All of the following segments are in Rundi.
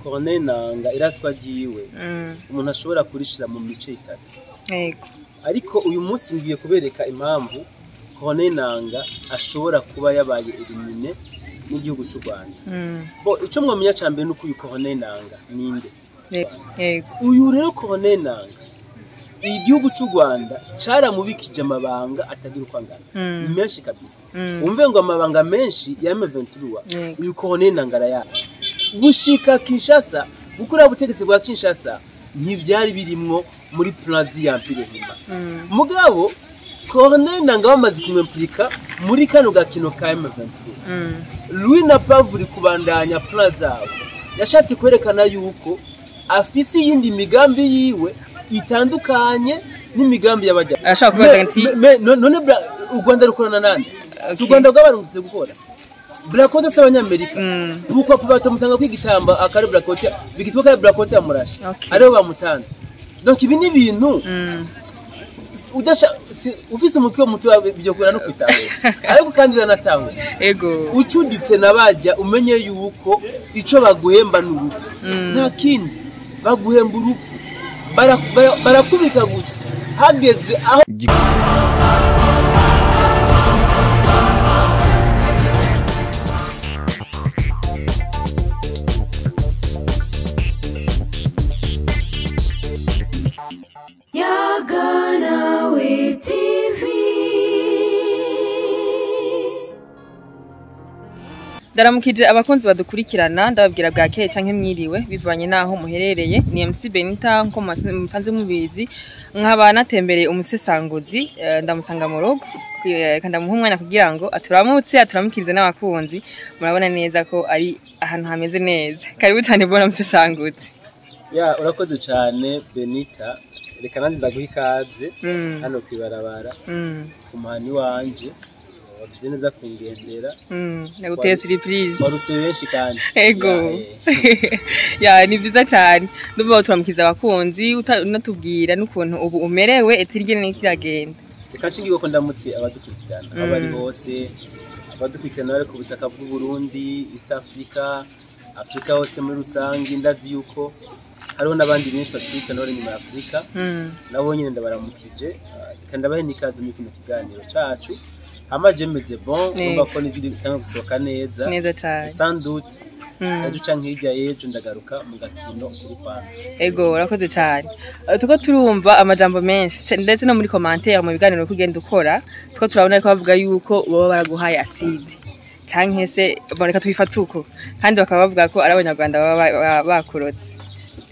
Corneille Nangaa iraswa ryiwe umuntu ashobora kurishira mu mice itatu. Yego. Ariko uyu munsi ngiye kubereka impamvu Corneille Nangaa ashobora kuba yabaye elimine n'igihugu cy'u Rwanda. Bo ico mwamenya cyambere nuko uyu Corneille Nangaa ninde. Yego. Uyu rero Corneille Nangaa igihugu cy'u Rwanda caramubikije amabanga atagira uko angana. Menshi kabisa. Umve ngo amabanga menshi ya M23 uyu Corneille Nangaa ya gushika Kinshasa gukora ubutegetsi bwa Kinshasa ntibyari birimwo muri Plaza ya Empire Hima. Mugabo Corneille Nangaa bamaze kumwimplika muri kano gakino ka M23. Lui n'a pas voulu kubandanya Plaza. Yashatse kwerekana yuko afisi yindi migambi yiwe itandukanye n'imigambi y'abajya. Ashaka kubaza nti none u Rwanda rukorana nande? Si u Rwanda bwabarungutse gukora. Blackota s'abanyamerika. Pourquoi batamutanga kwigitamba akari Blackota bigitwa ka Blackota yamurashe. Ariho bamutanze. Donc ibi ni ibintu udasha ufise umutwe muto byo kura no kwitahura. Ariko kandi ranatangwa. Ego. Ucuditse nabajya umenye yuko ico baguhemba n'urupfu. Nta kindi baguhemba urupfu. Barakubika gusa hageze aho Yaganawe TV. Ndaramukije abakunzi badukurikirana ndababwira bwakeye canke mwiriwe bivanye naho muherereye ni MC Benita nko musanze mubizi nkaba natembereye umusesanguzi ndamusanga mu rugo kandi muhumwana kugira ngo aturamukirize n'abakunzi murabona neza ko ari ahantu hameze neza karibu cyane bona umusesanguzi. Ya urakoze cyane Benita reka nandi ndaguha ikaze hano kwibarabara ku muhani wanje wagize neza kungendera naguteye surprise waruse benshi kandi ego ya ni byiza cyane ndumva turamukiza abakunzi unatubwira n'ukuntu ubu umerewe etirigene n'ikiragenda reka nshingiye ko ndamutse abadukurikirana abari hose abadukurikirana bari ku butaka bw'u Burundi East Africa hose muri rusange ndazi yuko hariho n'abandi benshi baturikana bari nyuma ya Afrika nabo nyine ndabaramukije kandi abahe nikaze muri kino kiganiro cacu amaje meze bon umva ko nijuri bitanga gusohoka neza cyane sans doute duca nk'ijya yejo ndagaruka mu gakino kuri Rwanda. Ego urakoze cyane tuko turumva amajambo menshi ndetse no muri commentaire mu biganiro kugenda ukora tuko turabona ko bavuga yuko baba baraguhaye acide canke se bareka twifatuko kandi bakaba bavuga ko ari abanyarwanda baba bakurotse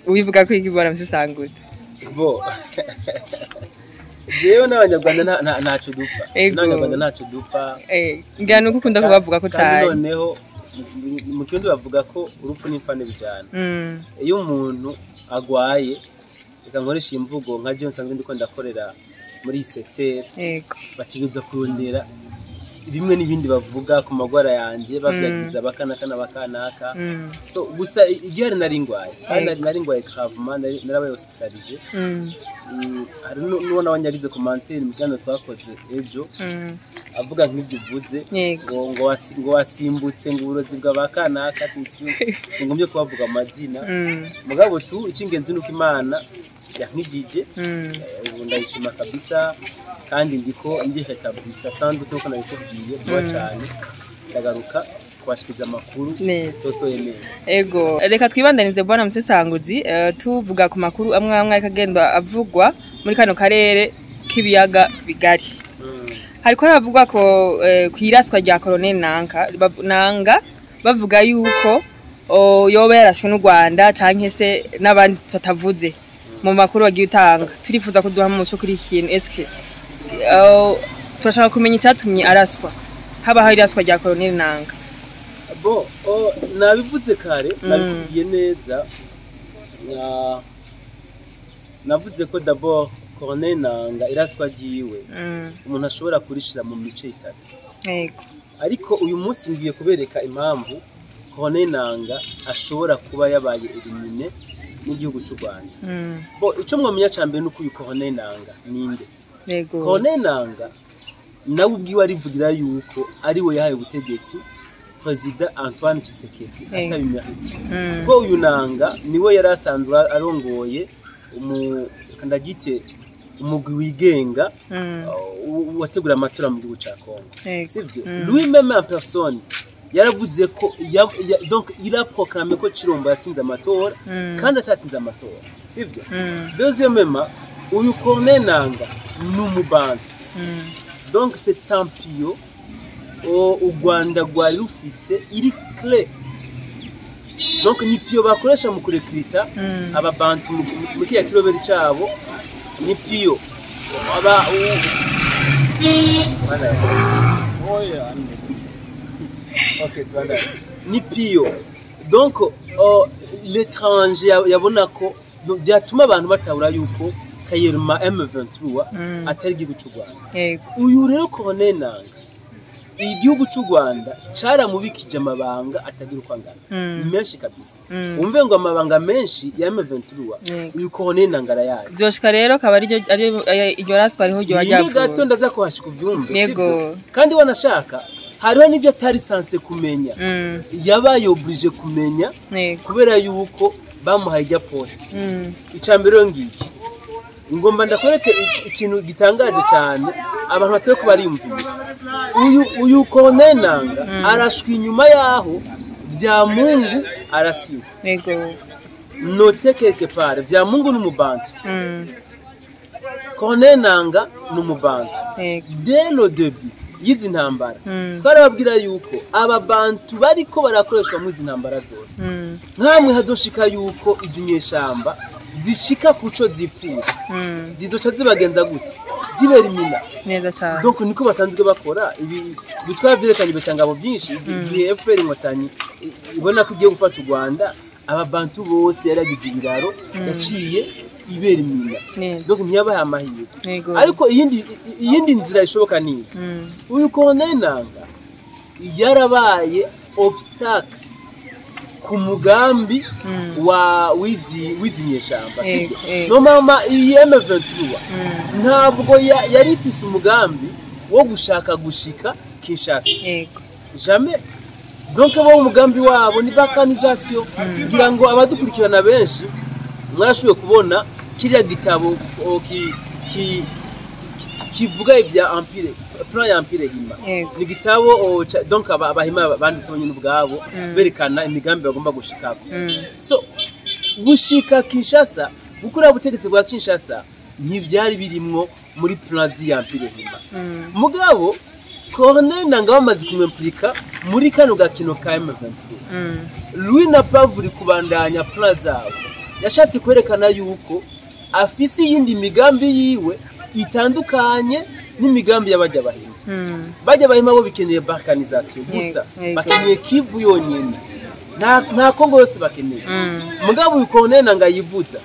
ubivuga ko ikibora musesangutse bo jewe n'abanyarwanda ntaco dupfa n'abanyarwanda ntaco dupfa ngana uko ukunda kubavuga ko cyane noneho mu kindi bavuga ko urupfu n'imfane bijana iyo umuntu agwaye reka nkoresha imvugo nka je nsanzwe ndiko ndakorera muri secteur batigeza kurondera bimwe n'ibindi bavuga ku magwara yanje babyagiza bakanaka so gusa igihe naringwaye kandi naringwaye gravement narabaye hospitalisé hari n'ubona wanyagize commentaire imigano twakoze ejo avuga nk'ibyo uvuze ngo wasimbutse ngo uburozi bw'abakanaka singombye kubavuga amazina mugabo tu icingenzi nuko Imana yankigije ndayishima kabisa kandi ndiko ndihetabuza sandu tuko nabikubwiye bwa cyane ndagaruka kwashikiza amakuru tosoye neza. Ego reka twibandanize bwana musesanguzi tuvuga ku makuru amwe akagenda avugwa muri kano karere kibiyaga bigari. Hariko havugwa ko kwiraswa rya Corneille Nangaa bavuga yuko yoba yarashwe n'u Rwanda canke se n'abandi tatavuze mu makuru bagiye utanga turifuza kuduha mu cyo kuri ikintu eske turashaka kumenya icyatumye araswa haba hari iraswa rya Corneille Nangaa. Bo nabivuze kare nabikubwiye neza navuze ko d'abord Corneille Nangaa iraswa ryiwe umuntu ashobora kurishira mu mice itatu. Yego. Ariko uyu munsi ngiye kubereka impamvu Corneille Nangaa ashobora kuba yabaye elimine n'igihugu cy'u Rwanda. Bo ico mwamenya cyambere nuko uyu Corneille Nangaa ninde. Yego. Corneille Nangaa nawe ubwiwe arivugira yuko ari we yahaye ubutegetsi President Antoine Tshisekedi atabimerite ko uyu nanga niwe yari asanzwe arongoye kandagite umugwi wigenga wategura amatora mu gihugu ca Congo sivyo lui-même en personne yaravuze ko donc il a proclamé ko Chirombo yatsinze amatora kandi atatsinze amatora sivyo deuxièmement uyu Corneille Nangaa n'umubantu donc c'est tampio u Rwanda rwari rufise iri clé donc ni pio bakoresha mu kurekrita ababantu mu kiya kiloberi cyabo ni pio aba OK twanda ni pio donc l'étranger yabona ko byatuma abantu batahura yuko Kayirma M23 atari igihugu cy'u Rwanda uyu rero Corneille Nangaa igihugu cy'u Rwanda caramubikije amabanga atagira uko angana menshi kabisa umve ngo amabanga menshi ya M23 uyu Corneille Nangaa yaje byoshika rero kaba ari iryo raswa ariho ryo wajya gato ndaza kuhashika ubyumve kandi wanashaka hariho nibyo atari sanse kumenya yabaye oblige kumenya kubera yuko bamuhaye ijya post icambere ngiki ngomba ndakwereke ikintu gitangaje cyane abantu bateye ko bariyumvira uyu Corneille Nangaa arashwa inyuma yaho bya Mungu arasiba note quelque part bya Mungu n'umubantu Corneille Nangaa n'umubantu dès le début yizi ntambara twarababwira yuko aba bantu bariko barakoreshwa mu izi ntambara zose nkamwe hazoshika yuko izinyeshamba zishika kuco zipfuye zizoca zibagenza gute zibera imina neza cyane donc niko basanzwe bakora ibi bitwara byerekanye bitangabo byinshi igihe FPR inkotanyi ibona ko igiye gufata u Rwanda aba bantu bose yaragize ibiraro yaciye ibera imina donc ntiyabaye amahirwe ariko iyindi nzira ishoboka ni uyu Corneille Nangaa yarabaye obstacle ku mugambi wa wizinyeshamba no mama iyi M23 ntabwo yari ifise umugambi wo gushaka gushika Kinshasa jamais donc bo umugambi wabo ni balkanisation kugira ngo abadukurikirana benshi mwarashuye kubona kiriya gitabo kivuga ibya empire plan ya empire hima ni gitabo donc abahima banditse nyine ubwabo berekana imigambi bagomba gushikako so gushika Kinshasa gukura butegetsi bwa Kinshasa ntibyari birimwo muri plan ya empire hima mugabo Corneille Nangaa bamaze kumwimplika muri kano gakino ka M23 lui n'a pas voulu kubandanya plan zabo yashatse kwerekana yuko afise yindi migambi yiwe itandukanye n'imigambi y'abajya bahima bajya bahima bo bikeneye balkanisation gusa bakeneye Kivu yonyene nta Kongo yose bakeneye mugabo uyu Corneille Nangaa yivuza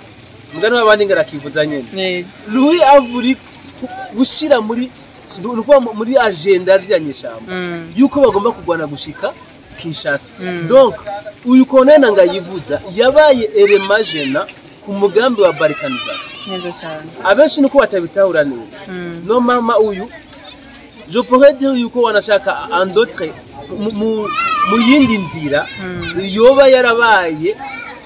mugano abandi ngarakivuza nyene lui avuri gushira muri muri agenda z'yanyeshamba yuko bagomba kugwana gushika Kinshasa donc uyu Corneille Nangaa yivuza yabaye elemagena ku mugambi wa balkanisation neza cyane abenshi nuko batabitahura neza no mama uyu je pourrais dire yuko wanashaka en d'autres mu yindi nzira yoba yarabaye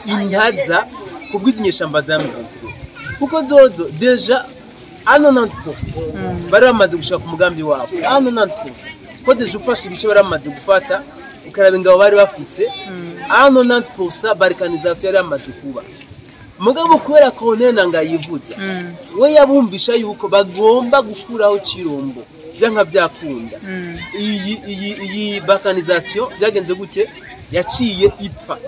intaza kubwizinyeshamba za M23 kuko zozo deja 90% bari bamaze gushaka ku mugambi wabo 90% ko deja ufashe ibice bari bamaze gufata ukaraba ingabo bari bafise 90% balkanisation yari yamaze kuba mugabo kubera Corneille Nangaa yivuza we yabumvisha yuko bagomba gukuraho Chirombo byanka byakunda iyi balkanisation byagenze gute yaciye ipfa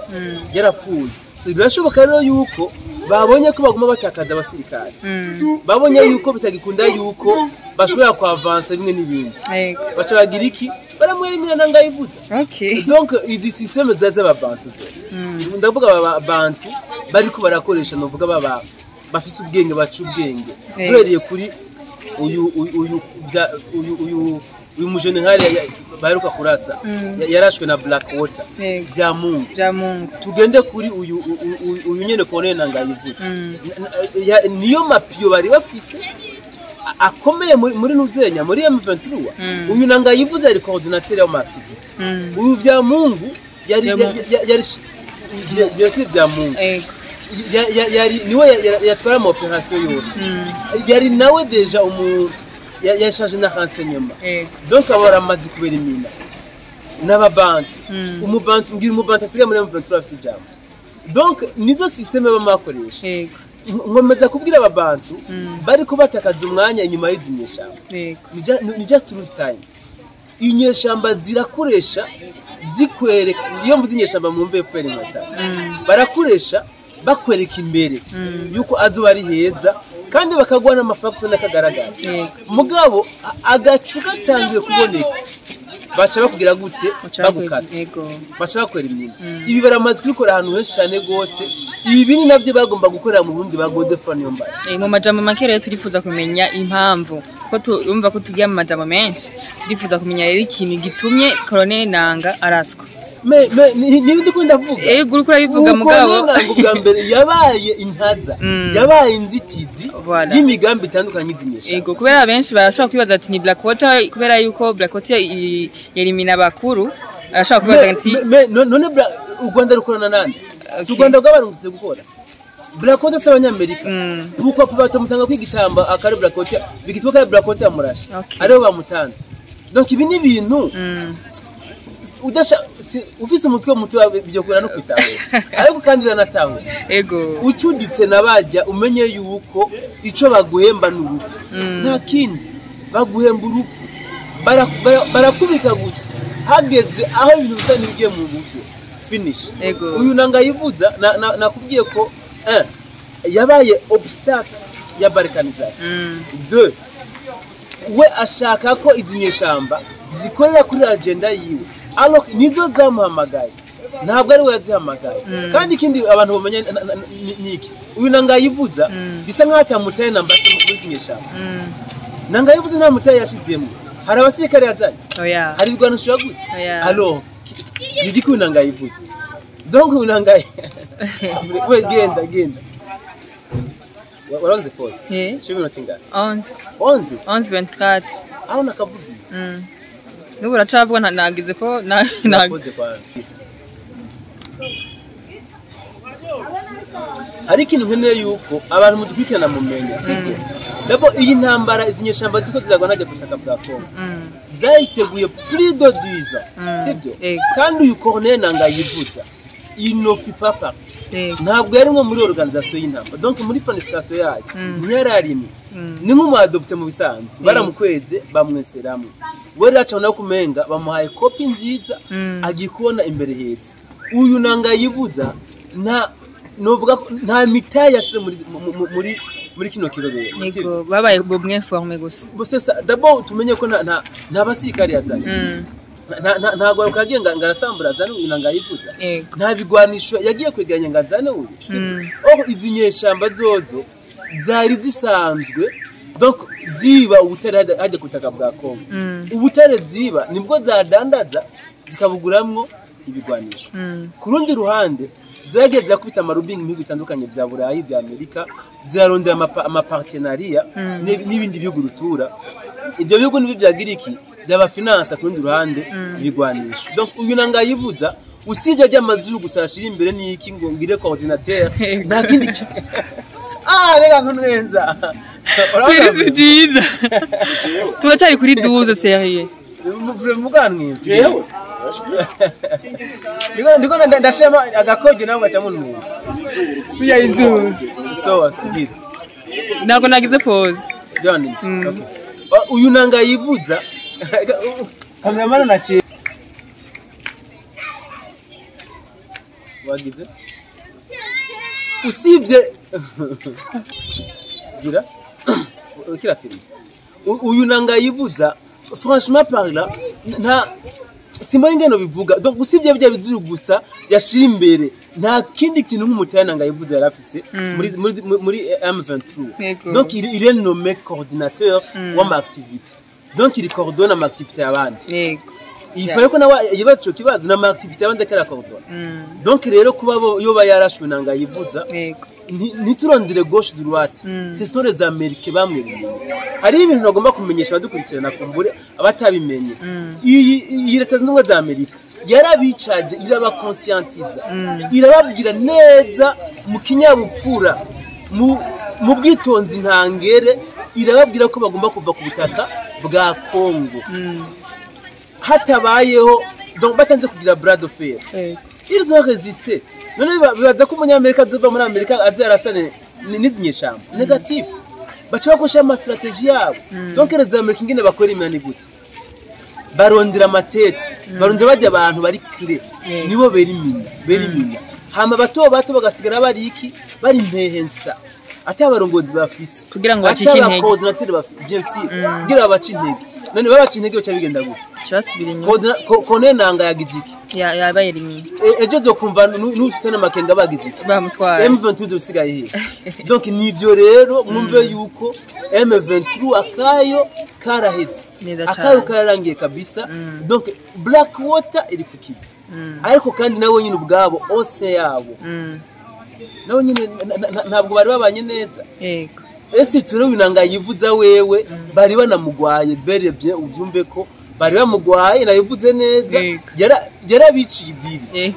yarapfuye so birashoboka rero yuko babonye ko bagomba batakaza abasirikare babonye yuko bitagikunda yuko bashobora kwavansa bimwe n'ibindi baca bagira iki baramwemera Nangaa yivuza donc izi systeme zaza babantu zose ndavuga abantu bariko barakoresha novuga baba bafise ubwenge bacu ubwenge duhereye kuri uyu mujenerali baheruka kurasa yarashwe na Blackwater bya Mungu tugende kuri uyu nyene Corneille Nangaa yivuza niyo mapio bari bafise akomeye muri nuzenya muri M23 uyu nanga yivuze ari coordinateur ya activity uyu vya Mungu yari byose vya Mungu yari niwe yatwara mu operation yose yari nawe deja yashaje na renseignement donc abara amazi kubera imina n'ababantu umubantu ngira umubantu asigaye muri M23 afite ijambo donc nizo systeme bamakoresha nkomeza kubwira ababantu bari ko batakaza umwanya inyuma y'izinyeshamba ni just lose time inyeshamba zirakoresha zikwereka iyo mvuze inyeshamba mwumve FPR inkotanyi barakoresha bakwereka imbere yuko azuba ari heza kandi bakagwa n'amafactor n'akagaragara mugabo agacu gatangiye kuboneka bacha bakugira gute bagukase bacha bakwera imyenda ibi baramaze kubikora ahantu henshi cyane gose ibi ni navyo bagomba gukorera mu Burundi ba Godefroid Niyombare mu majambo make rero turifuza kumenya impamvu ko turumva ko tugiye mu majambo menshi turifuza kumenya rero ikintu gitumye Colonel Nanga araswa nibi ko ndavuga uri kurabivuga mugabo ntabwo bwa mbere yabaye intaza yabaye inzitizi y'imigambi itandukanye izinyesha kubera benshi barashobora kwibaza ati ni Blackwater kubera yuko Blackwater yerimina abakuru arashobora kwibaza ati none u Rwanda rukorana nande si u Rwanda rwabarungutse gukora Blackwater s'abanyamerika kuko batamutanga kwigitamba akari Blackwater bigitwa kari Blackwater murasha ariho bamutanze donc ibi ni ibintu udasha ufise umutwe muto byo kura no kwitaho ariko kandi ranataho ucuditse nabajya umenye yuko ico baguhemba n'urufu nta kindi baguhemba urufu barakubika gusa hageze aho ibintu bitani bigiye mu buryo finish uyu nanga yivuza nakubwiye ko yabaye obstacle ya balkanisation 2 we ashaka ko izinyeshamba zikorera kuri agenda yiwe alors nizo zamuhamagaye ntabwo ari we yazihamagaye kandi ikindi abantu bamenya niki uyu nanga yivuza bisa nkaho atamutaye namba muri kinyeshamba nanga yivuza nta mutaye yashizemo hari abasirikare yazanye hari ibigwanisho gute alors nigiki uyu nanga yivuza donc uyu nanga we genda waranze pause chibi no tingana 11 aho nakavugiye nubu racabwa nagize ko nakoze kwa hari ikintu nkeneye yuko abantu mudukwikirana mumenya sibyo dabo iyi ntambara izinyeshamba ziko ziragwa najya kutaka bwa Kongo zayiteguye plus de 10 sibyo kandi uyu Colonel Nanga yivuza inofi papa ntabwo yari nko muri organisation y'intambara donc muri planification yayo ntiyararimi ni nk'umu adopte mu bisanzwe baramukweze bamweseramwe we racha nawe kumenga bamuhaye copy nziza agikona imbere heza uyu Nanga yivuza novuga nta mitaye yashize muri kino kirobero yego babaye bomwe informe gusa bose d'abord tumenye ko nta basirikare yazanye ntago rukagenga ngarasambura zane uyu Nanga yivuza nta bigwanisho yagiye kwegeranya ngazane uyu izinyeshamba zozo zari zisanzwe donc ziba ubutare hajya kutaka bwa Kongo ubutare ziba nibwo zadandaza zikabuguramwo ibigwanisho ku rundi ruhande zageze kwita amarubing mu bitandukanye bya Burayi bya Amerika zarondera amapartenariat n'ibindi bihugu rutura ibyo bihugu nibi bya Giriki byaba finance ku rundi ruhande ibigwanisho donc uyu Nanga yivuza usibye ajya amazuru gusashira imbere n'iki ngo ngire coordinateur nta kindi rega nkunwenza Perezida turacyari kuri 12 serie muganwe yewe ndiko ndashema agakoje nawe gaca munwe biya izu so speed nako nagize pause John okay uyu Nanga yivuza cameraman naciye wagize usibye gira kira film uyu Nanga yivuza franchement parlant nta simba ingeno bivuga donc usibye bya bizuru gusa yashira imbere nta kindi kintu nk'umutaya Nanga yivuza yarafise muri M23 donc il est nommé coordinateur wa ma activité donc il coordonne ma activité y'abandi yego il faut ko nawe yibaza cyo kibazo na ma activité y'abandi kara coordonne donc rero kuba yoba yarashwe Nanga yivuza ntiturondere gauche droite ce sont les Américains bamwe bimenye hari ibintu nagomba kumenyesha abadukurikirana kumbure abatabimenye iyi leta z'ubumwe za Amerika yarabicaje irabakonscientiza irababwira neza mu kinyabupfura mu bwitonzi ntangere irababwira ko bagomba kuva ku butaka bwa Congo hatabayeho donc batanze kugira bras de fer ils ont résisté none bibaza ko umunyamerika azova muri Amerika azarasane n'izinyeshamba negatif bacha bakosha ama strategie yabo donc les Américains ngene bakora imyani gute barondera amatete barondera bajya abantu bari kire nibo berimina hama bato bagasigara bari iki bari mpehensa ati abarongozi bafise kugira ngo bacike intege coordinateur bafise bien sûr kugira babace intege none babace intege bacha bigenda gute cyasubira inyuma kone nanga yagiziki yabaye rimwe ejo zo kumva n'ufitana makenga bagiziki bamutwara M23 dusigaye he donc nivyo rero mwumve yuko M23 akayo karaheze akayo kararangiye kabisa donc Blackwater iri kukibi ariko kandi nabo nyine ubwabo ose yabo nabo nyine ntabwo bari babanye neza yego ese turewe inanga yivuza wewe bari banamugwaye berebye uvyumve ko bari bamugwaye nayivuze neza yarabiciye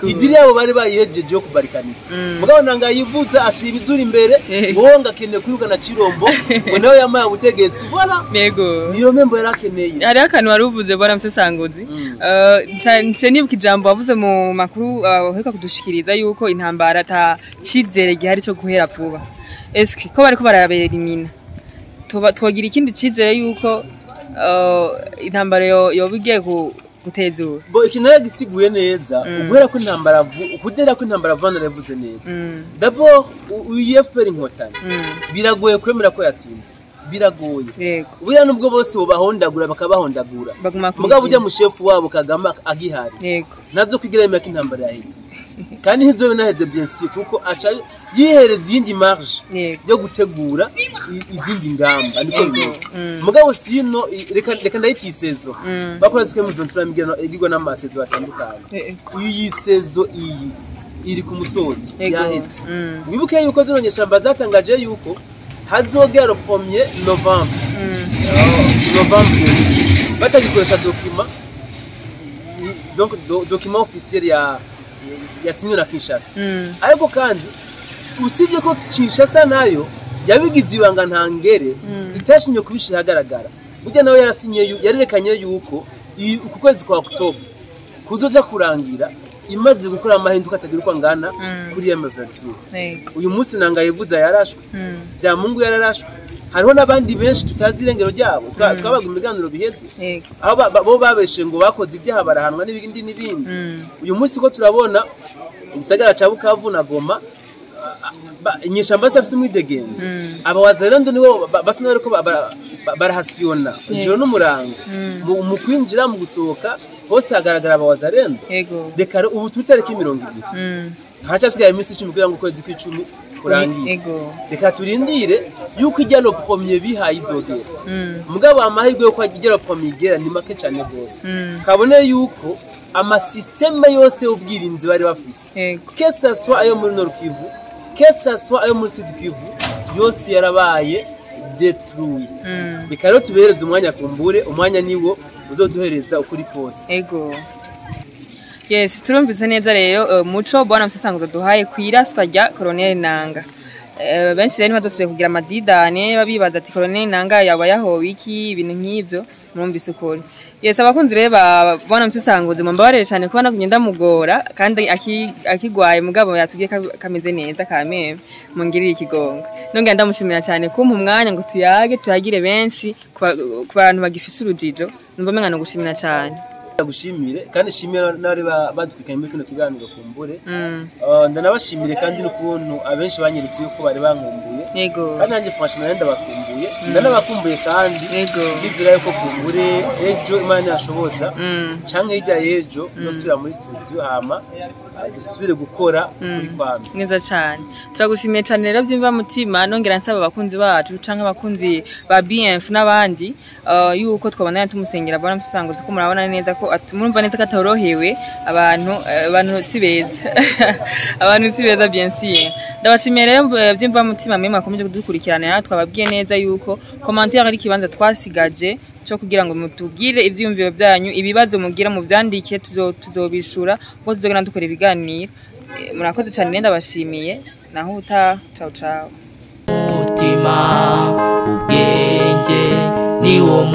idiri yabo bari bayihejeje yo kubarikanitsa mugabo nanga yivuza ashira izuri imbere ngo ngakene kwirugana Cirombo ngo nawe yamaye ubutegetsi voilà yego niyo membo yarakeneye hari akantu wari uvuze bora Musesanguzi cyane nibuka ijambo wavuze mu makuru aheruka kudushikiriza yuko intambara ta cizere gihari cyo guhera vuba eske ko bariko barabera imina twogira ikindi cizere yuko intambara yo bigiye gutezura bo ikinara gisiguye neza uguhera ko intambara ukudera ko intambara vana revuze neza d'abord UFPR inkotanye biragoye kwemera ko yatsinze biragoye yego ubuya nubwo bose bobahondagura bakabahondagura mugabo ujya mu chef wabo Kagame agihari yego nazo kwigira imyaka intambara yaheze kandi ntizobe naheze bien sûr kuko aca yihereza yindi marge yo gutegura izindi ngamba niko bimeze mugabo sino reka ndayiti sezo bakora zike mu 23 migeno igirwa n'amasezo atandukanye iyi sezo iyi iri ku musozi yaheze wibuke yuko zinonyesha bazatangaje yuko hazogera 1er Novembre batagikoresha document officiel ya sinyo na Kinshasa ariko kandi usibye ko Kinshasa nayo yabigize ibanga ntangere itashinye kubishira hagaragara burya nawe yarasinye yarerekanye yuko uku kwezi kwa October kuzoja kurangira imaze gukora amahinduka atagiruka ngana kuri M23 uyu munsi nanga yivuza yarashwe bya Mungu yararashwe hariho nabandi benshi tutazi irengero ryabo twabaga imiganiro biheze aho bo babeshe ngo bakoze ibyaha barahanwa n'ibindi uyu munsi ko turabona igisagara ca Bukavu na Goma inyeshamba zafise umwidegenzo abawazarendo nibo basa n'ariko barahasiona ijoro n'umurango mu kwinjira mu gusohoka hose hagaragara abawazarendo dekare ubu tutareke 20 hacasigaye iminsi 10 kugira ngo kwezi kw'icumi kurangiye reka turindire yuko ijyalo premier bihaye izogera mugabo amahirwe yo kwagera premier igera ni make cyane gose kabone yuko ama systeme yose y'ubwirinzi bari bafise kesa swa ayo muri Nord Kivu kesa swa ayo muri Sud Kivu yose yarabaye détruit bikaro tubereze umwanya kumbure umwanya niwo uzoduhereza ukuri kose yes turumvise neza rero muco bwana Musesanguzi duhaye kwiraswa rya Colonel Nanga benshi rero badosubye kugira amadidane babibaza ati Colonel Nanga yaba yahowe iki ibintu nk'ivyo mwumvise ukuri yes abakunzi rero bwana Musesanguzi mumbabarire cyane kubona kugenda mugora kandi akigwaye mugabo yatubwiye kameze neza kameme mungirira ikigonga nonge ndamushimira cyane kumpa umwanya ngo tuyagire benshi ku bantu bagifise urujijo numva menga no gushimira cyane gushimire kandi shimira nari badukikaye muri kino kiganiro kumbure ndanabashimire kandi n'ukuntu abenshi banyeretse yuko bari bankumbuye kandi nanjye franchement ndabakumbuye ndanabakumbuye kandi bizira yuko kumbure ejo Imana yashoboza canke hirya yejo nosubira muri studio hama dusubire gukora kuri kwame neza cyane turagushimiye cyane rero byimva mutima nongera nsaba abakunzi bacu canke abakunzi ba BF n'abandi yuko twabana tumusengera Bwana Msusanguzi ko murabona neza ko murumva neza ko atorohewe abantu si beza abantu si beza bien sûr ndabashimiye rero byimva mutima mwe mwakomeje kudukurikirana twababwiye neza yuko commentaire ari kibanza twasigaje cyo kugira ngo mutubwire ivyumviro byanyu ibibazo mugira mu vyandike tuzobishura ngo tuzogana dukora ibiganiro murakoze cyane ndabashimiye naho uta ciao ciao mutima ubwenge ni wo